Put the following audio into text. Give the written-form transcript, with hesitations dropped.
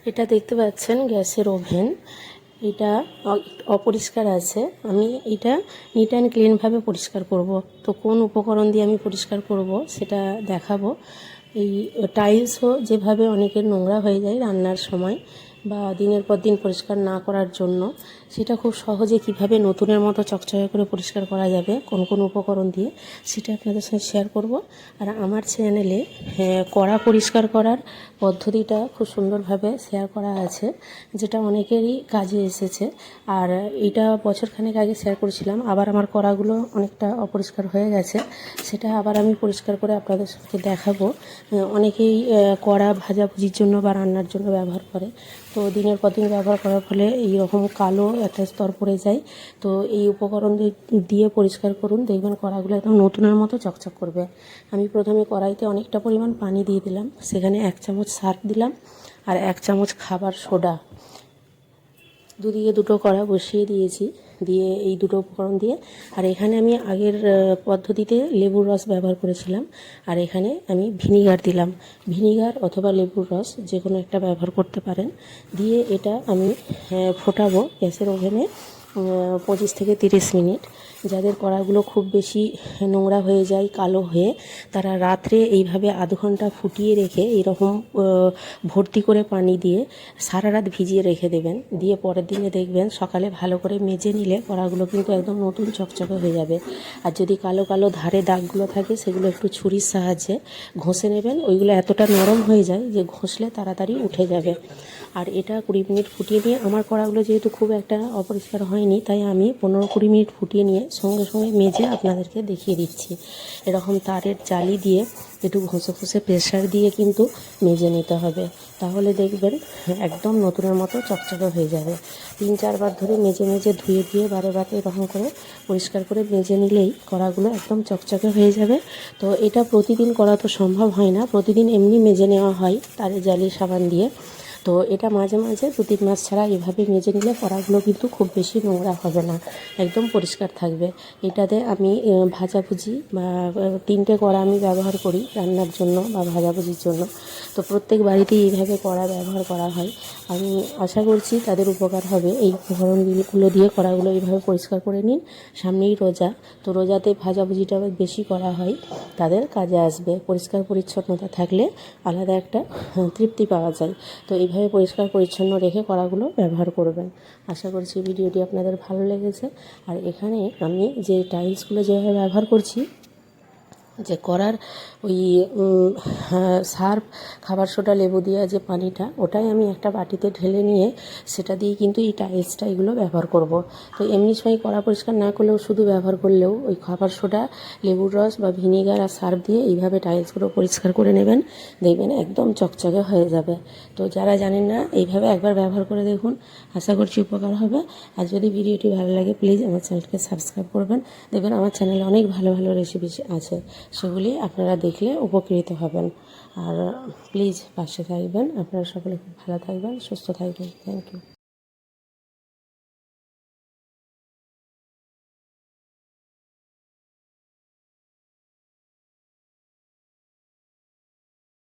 এটা দেখতে পাচ্ছেন গ্যাসের ওভেন। এটা অপরিষ্কার আছে। আমি এটা নিট অ্যান্ড ক্লিনভাবে পরিষ্কার করব। তো কোন উপকরণ দিয়ে আমি পরিষ্কার করব সেটা দেখাবো। এই টাইলসও যেভাবে অনেকের নোংরা হয়ে যায় রান্নার সময় বা দিনের পর দিন পরিষ্কার না করার জন্য, সেটা খুব সহজে কিভাবে নতুনের মতো চকচকে করে পরিষ্কার করা যাবে কোন কোন উপকরণ দিয়ে, সেটা আপনাদের সঙ্গে শেয়ার করব। আর আমার চ্যানেলে কড়া পরিষ্কার করার পদ্ধতিটা খুব সুন্দরভাবে শেয়ার করা আছে, যেটা অনেকেরই কাজে এসেছে। আর এটা বছরখানেক আগে শেয়ার করেছিলাম। আবার আমার কড়াগুলো অনেকটা অপরিষ্কার হয়ে গেছে, সেটা আবার আমি পরিষ্কার করে আপনাদের সঙ্গে দেখাবো। অনেকেই কড়া ভাজাভুজির জন্য বা রান্নার জন্য ব্যবহার করে। তো দিনের পর দিন ব্যবহার করার ফলে এইরকম কালো একটা স্তর পড়ে যায়। তো এই উপকরণ দিয়ে পরিষ্কার করুন, দেখবেন কড়াগুলো একদম নতুনের মতো চকচক করবে। আমি প্রথমে কড়াইতে অনেকটা পরিমাণ পানি দিয়ে দিলাম, সেখানে 1 চামচ সার্ফ দিলাম আর 1 চামচ খাবার সোডা। দুদিকে দুটো কড়া বসিয়ে দিয়েছি, দিয়ে এই দুটো উপকরণ দিয়ে, আর এখানে আমি আগের পদ্ধতিতে লেবুর রস ব্যবহার করেছিলাম, আর এখানে আমি ভিনিগার দিলাম। ভিনিগার অথবা লেবুর রস যে কোনো একটা ব্যবহার করতে পারেন। দিয়ে এটা আমি ফোটাবো গ্যাসের ওভেনে 25 থেকে 30 মিনিট। যাদের কড়াগুলো খুব বেশি নোংরা হয়ে যায়, কালো হয়ে, তারা রাত্রে এইভাবে আধ ঘন্টা ফুটিয়ে রেখে এইরকম ভর্তি করে পানি দিয়ে সারা রাত ভিজিয়ে রেখে দেবেন। দিয়ে পরের দিনে দেখবেন সকালে ভালো করে মেজে নিলে কড়াগুলো কিন্তু একদম নতুন চকচকে হয়ে যাবে। আর যদি কালো কালো ধারে দাগগুলো থাকে, সেগুলো একটু ছুরির সাহায্যে ঘষে নেবেন। ওইগুলো এতটা নরম হয়ে যায় যে ঘষলে তাড়াতাড়ি উঠে যাবে। আর এটা 20 মিনিট ফুটিয়ে নিয়ে, আমার কড়াগুলো যেহেতু খুব একটা অপরিষ্কার হয়নি, তাই আমি 15-20 মিনিট ফুটিয়ে নিয়ে সঙ্গে সঙ্গে মেজে আপনাদেরকে দেখিয়ে দিচ্ছি। এরকম তারের জালি দিয়ে একটু ঘষে ঘষে প্রেসার দিয়ে কিন্তু মেজে নিতে হবে, তাহলে দেখবেন একদম নতুনের মতো চকচকে হয়ে যাবে। 3-4 বার ধরে মেজে মেজে ধুয়ে ধুয়ে বারে বারে এরকম করে পরিষ্কার করে মেজে নিলেই কড়াগুলো একদম চকচকে হয়ে যাবে। তো এটা প্রতিদিন করা তো সম্ভব হয় না, প্রতিদিন এমনি মেজে নেওয়া হয় তারের জালি সাবান দিয়ে। তো এটা মাঝে মাঝে 2-3 মাস ছাড়া এভাবে মেজে নিলে কড়াগুলো কিন্তু খুব বেশি নোংরা হবে না, একদম পরিষ্কার থাকবে। এটাতে আমি ভাজাভুজি বা 3টে কড়া আমি ব্যবহার করি রান্নার জন্য বা ভাজাভুজির জন্য। তো প্রত্যেক বাড়িতেই এইভাবে কড়া ব্যবহার করা হয়। আমি আশা করছি তাদের উপকার হবে। এই উপকরণগুলো দিয়ে কড়াগুলো এইভাবে পরিষ্কার করে নিন। সামনেই রোজা, তো রোজাতে ভাজাভুজিটা বেশি করা হয়, তাদের কাজে আসবে। পরিষ্কার পরিচ্ছন্নতা থাকলে আলাদা একটা তৃপ্তি পাওয়া যায়। তো এইভাবে পরিষ্কার পরিচ্ছন্ন রেখে কড়াগুলো ব্যবহার করবেন। আশা করছি ভিডিওটি আপনাদের ভালো লেগেছে। আর এখানে আমি যে টাইলসগুলো যেভাবে ব্যবহার করছি, যে করার ওই সার্ফ, খাবার সোডা, লেবু দেওয়া যে পানিটা, ওটাই আমি একটা বাটিতে ঢেলে নিয়ে সেটা দিয়ে কিন্তু এই টাইলসটা এগুলো ব্যবহার করব। তো এমনি সময় কড়া পরিষ্কার না করলেও, শুধু ব্যবহার করলেও ওই খাবার সোডা, লেবুর রস বা ভিনিগার আর সার্ফ দিয়ে এইভাবে টাইলসগুলো পরিষ্কার করে নেবেন, দেখবেন একদম চকচকে হয়ে যাবে। তো যারা জানেন না, এইভাবে একবার ব্যবহার করে দেখুন, আশা করছি উপকার হবে। আর যদি ভিডিওটি ভালো লাগে, প্লিজ আমার চ্যানেলকে সাবস্ক্রাইব করবেন। দেখবেন আমার চ্যানেলে অনেক ভালো ভালো রেসিপি আছে, সেগুলি আপনারা দেখলে উপকৃত হবেন। আর প্লিজ পাশে থাকবেন। আপনারা সকলে খুব ভালো থাকবেন, সুস্থ থাকবেন। Thank you.